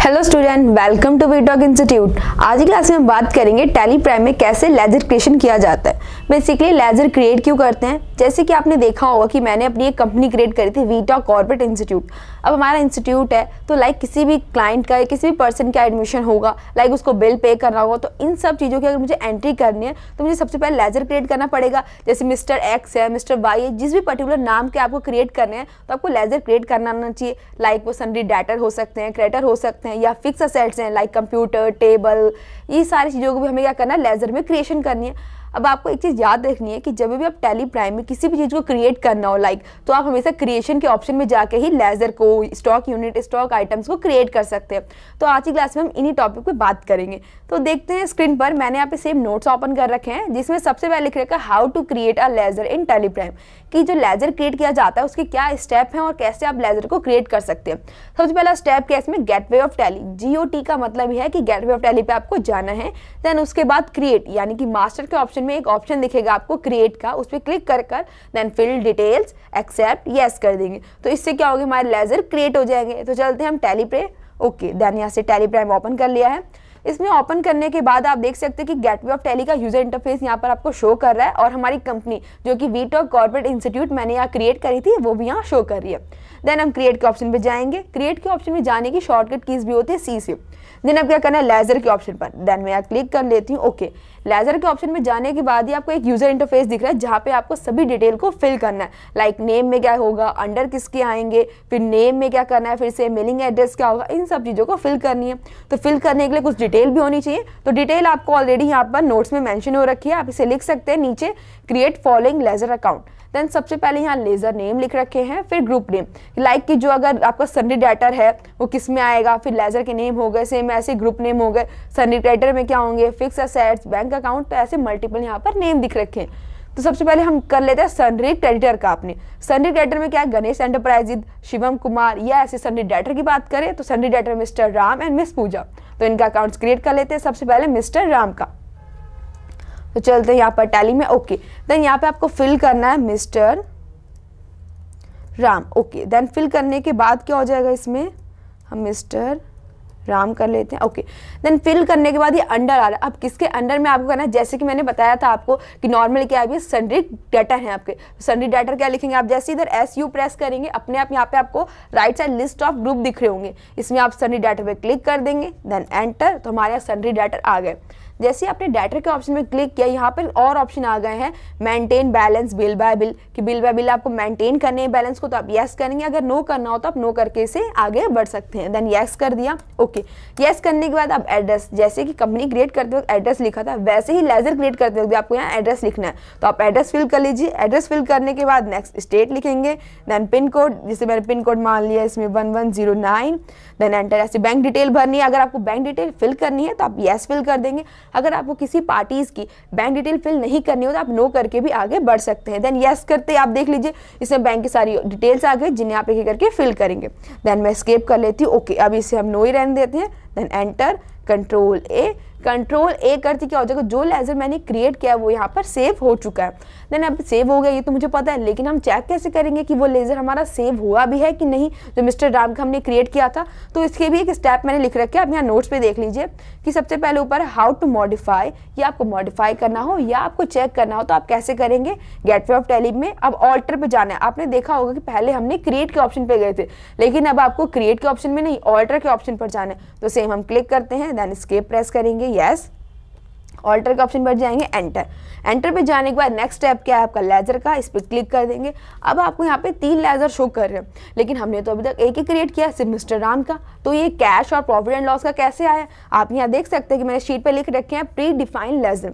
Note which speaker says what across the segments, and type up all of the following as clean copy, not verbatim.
Speaker 1: Hello student, welcome to वीटॉक institute. आज की क्लास में हम बात करेंगे टैली प्राइम में कैसे लेजर क्रिएशन किया जाता है। बेसिकली लेजर क्रिएट क्यों करते हैं, जैसे कि आपने देखा होगा कि मैंने अपनी एक कंपनी क्रिएट करी थी वीटॉक कॉर्पोरेट इंस्टीट्यूट। अब हमारा इंस्टीट्यूट है तो लाइक किसी भी क्लाइंट का या किसी भी पर्सन का एडमिशन होगा, लाइक उसको बिल पे करना होगा, तो इन सब चीज़ों की अगर मुझे एंट्री करनी है तो मुझे सबसे पहले लेजर क्रिएट करना पड़ेगा। जैसे मिस्टर एक्स है, मिस्टर वाई है, जिस भी पर्टिकुलर नाम के आपको क्रिएट करने हैं तो आपको लेजर क्रिएट करना आना चाहिए। लाइक वो सन्ड्री डेटर हो सकते हैं, क्रेडिटर हो सकते हैं, या फिक्स असेट्स हैं लाइक कंप्यूटर, टेबल, ये सारी चीज़ों को भी हमें क्या करना है, लेजर में क्रिएशन करनी है। अब आपको एक चीज़ याद रखनी है कि जब भी आप टैली प्राइम में किसी भी चीज़ को क्रिएट करना हो लाइक, तो आप हमेशा क्रिएशन के ऑप्शन में जाके ही लेजर को, स्टॉक यूनिट, स्टॉक आइटम्स को क्रिएट कर सकते हैं। तो आज की क्लास में हम इन्हीं टॉपिक पे बात करेंगे। तो देखते हैं स्क्रीन पर मैंने यहाँ पे सेम नोट्स ओपन कर रखे हैं, जिसमें सबसे पहले लिख रखा है how to create a ledger in Tally Prime, कि जो लेजर क्रिएट किया जाता है उसके क्या स्टेप हैं और कैसे आप लेजर को क्रिएट कर सकते हैं। सबसे पहला स्टेप क्या है इसमें, गेटवे ऑफ टैली। GOT का मतलब यह है कि गेटवे ऑफ टैली पे आपको जाना है। देन उसके बाद क्रिएट, यानी कि मास्टर के ऑप्शन में एक ऑप्शन दिखेगा आपको क्रिएट का, उस पर क्लिक कर then fill details, accept, yes कर देंगे। तो इससे क्या होगा, हमारे लेजर क्रिएट हो जाएंगे। तो चलते हैं हम टैली पे। ओके, देन यहाँ से टैली प्राइम ओपन कर लिया है। इसमें ओपन करने के बाद आप देख सकते हैं कि गेटवे ऑफ टैली का यूजर इंटरफेस यहाँ पर आपको शो कर रहा है, और हमारी कंपनी जो कि वीटॉक कॉर्पोरेट इंस्टीट्यूट मैंने यहाँ क्रिएट करी थी वो भी यहाँ शो कर रही है। देन हम क्रिएट के ऑप्शन पे जाएंगे। क्रिएट के ऑप्शन में जाने की शॉर्टकट कीज भी होती है C से। देन अब क्या करना है, लेजर के ऑप्शन पर। देन मैं यहाँ क्लिक कर लेती हूँ। ओके, लेजर के ऑप्शन में जाने के बाद ही आपको एक यूजर इंटरफेस दिख रहा है जहाँ पे आपको सभी डिटेल को फिल करना है। लाइक नेम में क्या होगा, अंडर किसके आएंगे, फिर नेम में क्या करना है, फिर से मेलिंग एड्रेस क्या होगा, इन सब चीज़ों को फिल करनी है। तो फिल करने के लिए कुछ डिटेल भी होनी चाहिए। तो डिटेल आपको ऑलरेडी यहाँ पर नोट्स में मेंशन हो रखी है, आप इसे लिख सकते हैं नीचे, create following ledger account. Then सबसे पहले यहाँ लेजर नेम लिख रखे हैं, फिर ग्रुप नेम, लाइक कि जो अगर आपका सन्ड्री डेटर है वो किस में आएगा, फिर लेजर के नेम हो गए, सेम ऐसे ग्रुप नेम हो गए, सन्ड्री क्रेडिटर में क्या होंगे, फिक्स असेट्स, बैंक अकाउंट, तो ऐसे मल्टीपल यहाँ पर नेम दिख रखे हैं। तो सबसे पहले हम कर लेते हैं सन्ड्री क्रेडिटर का। अपने सन्ड्री क्रेडिटर में क्या है, गणेश एंटरप्राइजेज, शिवम कुमार, या ऐसे सन्ड्री डेटर की बात करें तो sundry debtor mister Ram and miss Pooja. तो इनका अकाउंट्स क्रिएट कर लेते हैं सबसे पहले मिस्टर राम का। तो चलते हैं यहाँ पर टैली में। ओके, देन यहाँ पे आपको फिल करना है mister Ram. Okay, then fill करने के बाद क्या हो जाएगा, इसमें हम मिस्टर राम कर लेते हैं। ओके, देन फिल करने के बाद ये अंडर आ रहा है। अब किसके अंडर में आपको करना है, जैसे कि मैंने बताया था आपको कि नॉर्मली क्या है, सन्ड्री डेटर है आपके। सन्ड्री डेटर क्या लिखेंगे आप, जैसे इधर SU प्रेस करेंगे अपने आप यहाँ पे आपको right side list of group दिख रहे होंगे, इसमें आप सन्ड्री डेटर पे क्लिक कर देंगे, देन एंटर। तो हमारे यहाँ सन्ड्री डेटर आ गए। जैसे आपने डेटर के ऑप्शन में क्लिक किया, यहाँ पर और ऑप्शन आ गए हैं, maintain balance, bill bye bill, कि बिल बाय बिल आपको मेंटेन करने हैं बैलेंस को, तो आप यस करेंगे। अगर नो करना हो तो आप नो करके इसे आगे बढ़ सकते हैं। देन यस कर दिया। ओके, यस करने के बाद आप एड्रेस, जैसे कि कंपनी क्रिएट करते वक्त एड्रेस लिखा था वैसे ही लेजर क्रिएट करते वक्त आपको यहाँ एड्रेस लिखना है, तो आप एड्रेस फिल कर लीजिए। एड्रेस फिल करने के बाद नेक्स्ट स्टेट लिखेंगे, देन पिन कोड, जिसे मैंने पिन कोड मान लिया इसमें 1109, देन एंटर। ऐसे बैंक डिटेल भरनी है, अगर आपको बैंक डिटेल फिल करनी है तो आप यस फिल कर देंगे। अगर आपको किसी पार्टीज की बैंक डिटेल फिल नहीं करनी हो तो आप नो करके भी आगे बढ़ सकते हैं। देन यस करते आप देख लीजिए इसमें बैंक की सारी डिटेल्स आ गई, जिन्हें आप एक एक करके फिल करेंगे। देन मैं एस्केप कर लेती हूँ। ओके, अब इसे हम नो ही रहने देते हैं। देन एंटर, कंट्रोल ए करती क्या हो जाएगा, जो लेजर मैंने क्रिएट किया है वो यहाँ पर सेव हो चुका है। देन अब सेव हो गया ये तो मुझे पता है, लेकिन हम चेक कैसे करेंगे कि वो लेजर हमारा सेव हुआ भी है कि नहीं, जो मिस्टर राम का हमने क्रिएट किया था। तो इसके भी एक स्टेप मैंने लिख रखा है, आप यहाँ नोट्स पे देख लीजिए कि सबसे पहले ऊपर हाउ टू मॉडिफाई, या आपको मॉडिफाई करना हो या आपको चेक करना हो तो आप कैसे करेंगे, गेटवे ऑफ टैली में अब ऑल्टर पे जाना है। आपने देखा होगा कि पहले हमने क्रिएट के ऑप्शन पे गए थे, लेकिन अब आपको क्रिएट के ऑप्शन में नहीं, ऑल्टर के ऑप्शन पर जाना है। तो सेम हम क्लिक करते हैं, देन एस्केप प्रेस करेंगे, यस, ऑल्टर के ऑप्शन पर जाएंगे, एंटर। एंटर पे जाने के बाद नेक्स्ट स्टेप क्या है आपका, लेजर का, इस पर क्लिक कर देंगे। अब आपको यहाँ पे 3 लेजर शो कर रहे हैं, लेकिन हमने तो अभी तक एक ही क्रिएट किया, सिर्फ मिस्टर राम का। तो ये कैश और प्रॉफिट एंड लॉस का कैसे आया, आप यहाँ देख सकते हैं कि मैंने शीट पे लिख रखे हैं प्री डिफाइंड लेजर।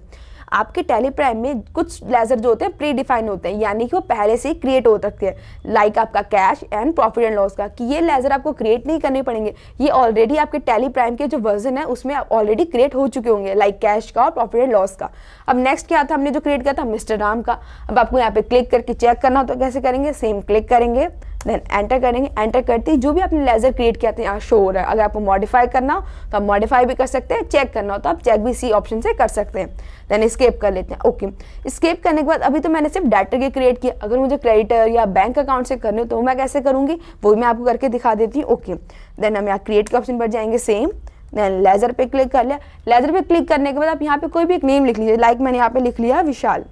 Speaker 1: आपके टैली प्राइम में कुछ लेजर जो होते हैं प्री डिफाइन होते हैं, यानी कि वो पहले से ही क्रिएट हो सकते हैं, लाइक आपका cash and profit and loss का, कि ये लेजर आपको क्रिएट नहीं करने पड़ेंगे, ये ऑलरेडी आपके टैली प्राइम के जो वर्जन है उसमें ऑलरेडी क्रिएट हो चुके होंगे, लाइक कैश का और प्रॉफिट एंड लॉस का। अब नेक्स्ट क्या था, हमने जो क्रिएट किया था मिस्टर राम का। अब आपको यहाँ पे क्लिक करके चेक करना हो तो कैसे करेंगे, सेम क्लिक करेंगे, देन एंटर करेंगे। एंटर करते ही जो भी आपने लेजर क्रिएट किया था यहाँ शो हो रहा है। अगर आपको मॉडिफाई करना हो तो आप मॉडिफाई भी कर सकते हैं, चेक करना हो तो आप चेक भी सी ऑप्शन से कर सकते हैं। देन एस्केप कर लेते हैं। ओके, एस्केप करने के बाद अभी तो मैंने सिर्फ डाटा के क्रिएट किया, अगर मुझे क्रेडिटर या बैंक अकाउंट से करने हो तो मैं कैसे करूँगी वो भी मैं आपको करके दिखा देती हूँ। ओके, देन हम यहाँ क्रिएट के ऑप्शन पर जाएंगे, सेम देन लेजर पे क्लिक कर लिया। लेजर पे क्लिक करने के बाद आप यहाँ पे कोई भी एक नेम लिख लीजिए, लाइक मैंने यहाँ पे लिख लिया विशाल,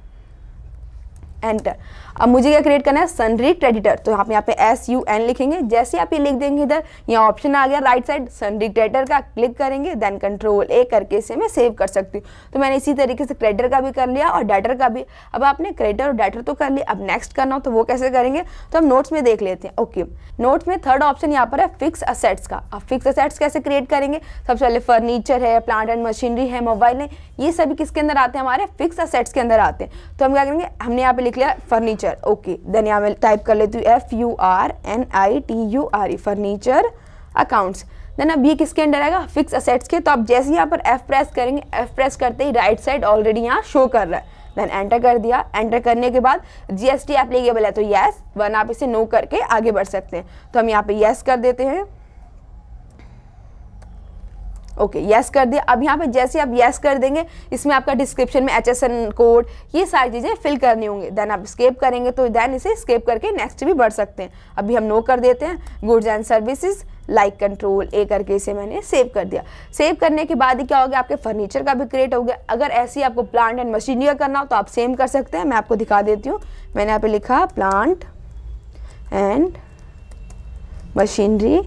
Speaker 1: एंटर। अब मुझे क्या क्रिएट करना है, सनरी क्रेडिटर, तो यहाँ पे SUN लिखेंगे। जैसे आप ये लिख देंगे इधर यहाँ ऑप्शन आ गया राइट साइड सनरी क्रेडिटर का, क्लिक करेंगे देन कंट्रोल A करके इसे मैं सेव कर सकती हूँ। तो मैंने इसी तरीके से क्रेडिटर का भी कर लिया और डाटर का भी। अब आपने क्रेडिटर और डाटर तो कर लिया, अब नेक्स्ट करना हो तो वो कैसे करेंगे तो हम नोट्स में देख लेते हैं। ओके, नोट्स में थर्ड ऑप्शन यहाँ पर है फिक्स असेट्स का। अब फिक्स असेट्स कैसे क्रिएट करेंगे, सबसे पहले फर्नीचर है, प्लांट एंड मशीनरी है, मोबाइल है, ये सभी किसके अंदर आते हैं, हमारे फिक्स असेट्स के अंदर आते हैं। तो हम क्या करेंगे, हमने यहाँ पे लिख लिया फर्नीचर। ओके, देन यहाँ में टाइप कर लेती हूँ FURNITURE फर्नीचर अकाउंट्स। देन अब ये किसके अंडर आएगा, फिक्स असेट्स के। तो आप जैसे यहाँ पर F प्रेस करेंगे, F प्रेस करते ही राइट साइड ऑलरेडी यहाँ शो कर रहा है। देन एंटर कर दिया। एंटर करने के बाद GST एप्लीकेबल है तो यस, वरना आप इसे नो करके आगे बढ़ सकते हैं। तो हम यहाँ पे यस कर देते हैं। ओके, यस कर दिया। अब यहाँ पे जैसे आप यस कर देंगे इसमें आपका डिस्क्रिप्शन में HSN कोड ये सारी चीज़ें फिल करनी होंगी। देन आप स्केप करेंगे तो देन इसे स्केप करके नेक्स्ट भी बढ़ सकते हैं। अभी हम नो कर देते हैं, goods and services like control A करके इसे मैंने सेव कर दिया। सेव करने के बाद ही क्या हो गया, आपके फर्नीचर का भी क्रिएट हो गया। अगर ऐसे ही आपको प्लांट एंड मशीनरी का करना हो तो आप सेम कर सकते हैं। मैं आपको दिखा देती हूँ, मैंने यहाँ पे लिखा plant and machinery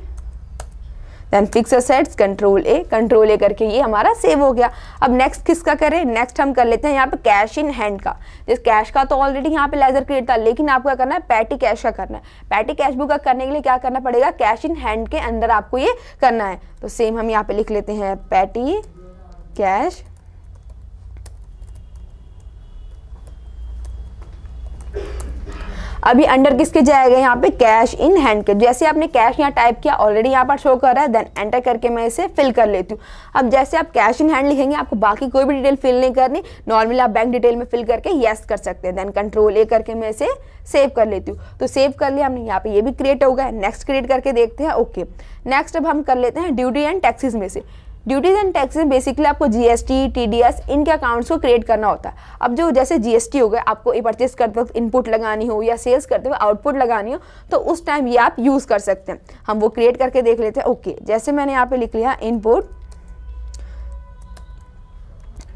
Speaker 1: then fix assets control A करके ये हमारा सेव हो गया। अब नेक्स्ट किसका करें, नेक्स्ट हम कर लेते हैं यहाँ पे कैश इन हैंड का। जिस कैश का तो ऑलरेडी यहाँ पे लेजर क्रिएट था, लेकिन आपको क्या करना है, पैटी कैश का करना है। पैटी कैश बुक का करने के लिए क्या करना पड़ेगा, कैश इन हैंड के अंदर आपको ये करना है। तो सेम हम यहाँ पे लिख लेते हैं पैटी कैश अभी अंडर किसके जाएगा, यहाँ पे कैश इन हैंड के। जैसे आपने कैश यहाँ टाइप किया ऑलरेडी यहाँ पर शो कर रहा है, देन एंटर करके मैं इसे फिल कर लेती हूँ। अब जैसे आप कैश इन हैंड लिखेंगे आपको बाकी कोई भी डिटेल फिल नहीं करनी, नॉर्मली आप बैंक डिटेल में फिल करके यस कर सकते हैं। देन कंट्रोल A करके मैं इसे सेव कर लेती हूँ। तो सेव कर लिया हमने, यहाँ पे ये भी क्रिएट हो गया। नेक्स्ट क्रिएट करके देखते हैं। ओके, नेक्स्ट अब हम कर लेते हैं ड्यूटी एंड टैक्सेस में से। ड्यूटीज एंड टैक्सेस बेसिकली आपको GST TDS इनके अकाउंट्स को क्रिएट करना होता है। अब जो जैसे GST हो गया, आपको ये परचेस करते वक्त इनपुट लगानी हो या सेल्स करते हुए आउटपुट लगानी हो तो उस टाइम ये आप यूज़ कर सकते हैं। हम वो क्रिएट करके देख लेते हैं। ओके, जैसे मैंने यहाँ पे लिख लिया input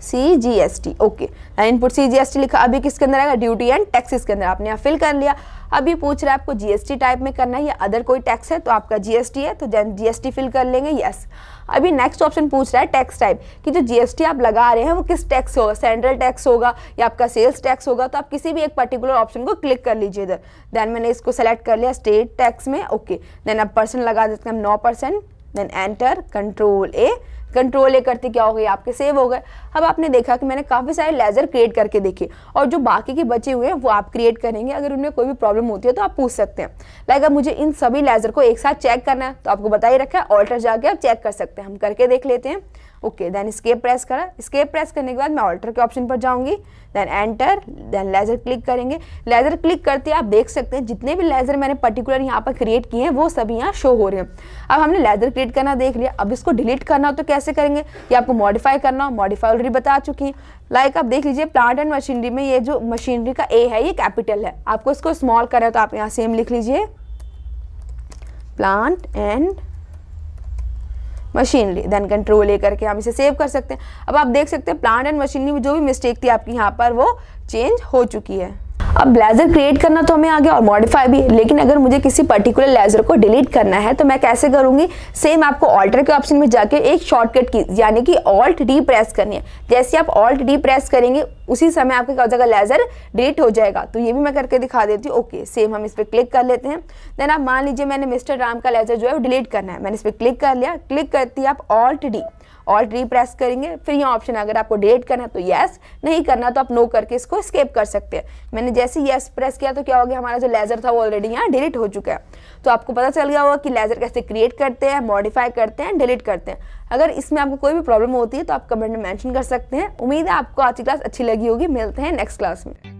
Speaker 1: CGST। Okay, input CGST लिखा। अभी किसके अंदर आएगा, ड्यूटी एंड टैक्सेस के अंदर। आपने यहाँ फिल कर लिया। अभी पूछ रहा है आपको GST टाइप में करना है या अदर कोई टैक्स है, तो आपका GST है तो GST फिल कर लेंगे, यस। अभी नेक्स्ट ऑप्शन पूछ रहा है टैक्स टाइप कि जो GST आप लगा रहे हैं वो किस टैक्स होगा, सेंट्रल टैक्स होगा या आपका सेल्स टैक्स होगा। तो आप किसी भी एक पर्टिकुलर ऑप्शन को क्लिक कर लीजिए इधर। देन मैंने इसको सेलेक्ट कर लिया स्टेट टैक्स में। ओके, देन अब परसेंट लगा देते हैं हम 9%। देन एंटर कंट्रोल A करते क्या हो गए, आपके सेव हो गए। अब आपने देखा कि मैंने काफ़ी सारे लेजर क्रिएट करके देखे और जो बाकी के बचे हुए हैं वो आप क्रिएट करेंगे। अगर उनमें कोई भी प्रॉब्लम होती है तो आप पूछ सकते हैं। लाइक अब मुझे इन सभी लेजर को एक साथ चेक करना है तो आपको बता ही रखा है, ऑल्टर जाके आप चेक कर सकते हैं। हम करके देख लेते हैं। ओके, देन एस्केप प्रेस करा। एस्केप प्रेस करने के बाद मैं ऑल्टर के ऑप्शन पर जाऊंगी, then enter, then ledger click करेंगे। लेजर क्लिक करते आप देख सकते हैं जितने भी लेजर मैंने पर्टिकुलर यहाँ पर क्रिएट किए हैं वो सभी यहाँ शो हो रहे हैं। अब हमने लेजर क्रिएट करना देख लिया। अब इसको डिलीट करना हो तो कैसे करेंगे, या आपको मॉडिफाई करना हो, मॉडिफाई ऑलरेडी बता चुकी हैं। लाइक आप देख लीजिए प्लांट एंड मशीनरी में ये जो मशीनरी का A है ये कैपिटल है, आपको इसको स्मॉल करना है तो आप यहाँ सेम लिख लीजिए plant and machinery. Then control A करके हम इसे सेव कर सकते हैं। अब आप देख सकते हैं प्लांट एंड मशीनरी में जो भी मिस्टेक थी आपकी यहाँ पर वो चेंज हो चुकी है। अब लेजर क्रिएट करना तो हमें आ गया और मॉडिफाई भी, लेकिन अगर मुझे किसी पर्टिकुलर लेजर को डिलीट करना है तो मैं कैसे करूंगी, सेम आपको ऑल्टर के ऑप्शन में जाके एक शॉर्टकट की यानी कि Alt D प्रेस करनी है। जैसे आप Alt D प्रेस करेंगे उसी समय आपके क्या हो जाएगा, लेजर डिलीट हो जाएगा। तो ये भी मैं करके दिखा देती हूँ। ओके, सेम हम इस पर क्लिक कर लेते हैं। देन आप मान लीजिए मैंने मिस्टर राम का लेजर जो है वो डिलीट करना है, मैंने इस पर क्लिक कर लिया। क्लिक करती है आप Alt D प्रेस करेंगे, फिर यहाँ ऑप्शन अगर आपको डिलीट करना है तो यस, नहीं करना तो आप नो करके इसको स्केप कर सकते हैं। मैंने जैसे यस प्रेस किया तो क्या हो गया, हमारा जो लेजर था वो ऑलरेडी यहाँ डिलीट हो चुका है। तो आपको पता चल गया होगा कि लेजर कैसे क्रिएट करते हैं, मॉडिफाई करते हैं, डिलीट करते हैं। अगर इसमें आपको कोई भी प्रॉब्लम होती है तो आप कमेंट में मेंशन कर सकते हैं। उम्मीद है आपको आज की क्लास अच्छी लगी होगी। मिलते हैं नेक्स्ट क्लास में।